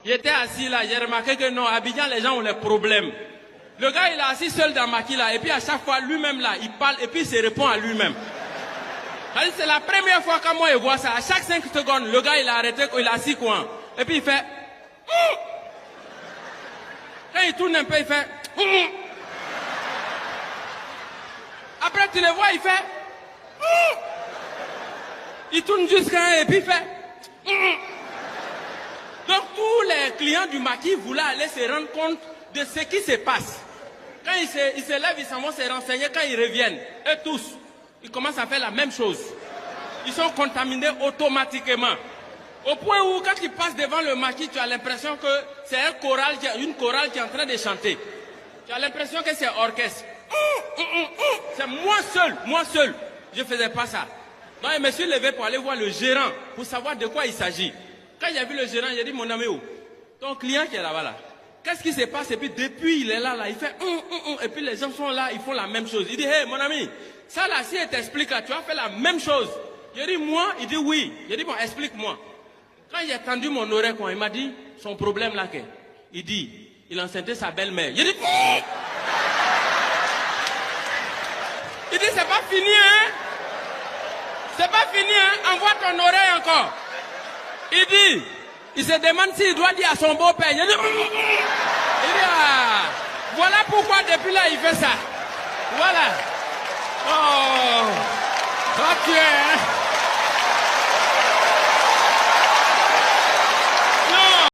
J'étais assis là, j'ai remarqué que non, à Abidjan, les gens ont les problèmes. Le gars, il est assis seul dans Maquis là, et puis à chaque fois, lui-même là, il parle, et puis il se répond à lui-même. C'est la première fois que moi je vois ça. À chaque 5 secondes, le gars, il a arrêté, il a assis quoi. Et puis il fait... Quand il tourne un peu, il fait... Après, tu le vois, il fait... Il tourne jusqu'à... Et puis il fait... Donc tous les clients du Maquis voulaient aller se rendre compte de ce qui se passe. Quand ils se lèvent, ils s'en vont se renseigner. Quand ils reviennent, eux tous, ils commencent à faire la même chose. Ils sont contaminés automatiquement. Au point où, quand ils passent devant le Maquis, tu as l'impression que c'est une chorale qui est en train de chanter. Tu as l'impression que c'est orchestre. C'est moi seul, je ne faisais pas ça. Donc je me suis levé pour aller voir le gérant, pour savoir de quoi il s'agit. Quand j'ai vu le gérant, j'ai dit, mon ami, ton client qui est là-bas, là, qu'est-ce qui se passe? Et puis depuis, il est là, il fait et puis les gens sont là, ils font la même chose. Il dit, hey, mon ami, ça là, si elle t'explique là, tu as fait la même chose. J'ai dit, moi? Il dit, oui. J'ai dit, bon, explique-moi. Quand j'ai tendu mon oreille, il m'a dit, son problème là, il dit, il enceintait sa belle-mère. J'ai dit, il dit, c'est pas fini, hein? C'est pas fini, hein? Envoie ton oreille encore. Il dit, il se demande s'il doit dire à son beau-père. Il dit, ah, voilà pourquoi depuis là il fait ça. Voilà. Oh, toi tu es, hein?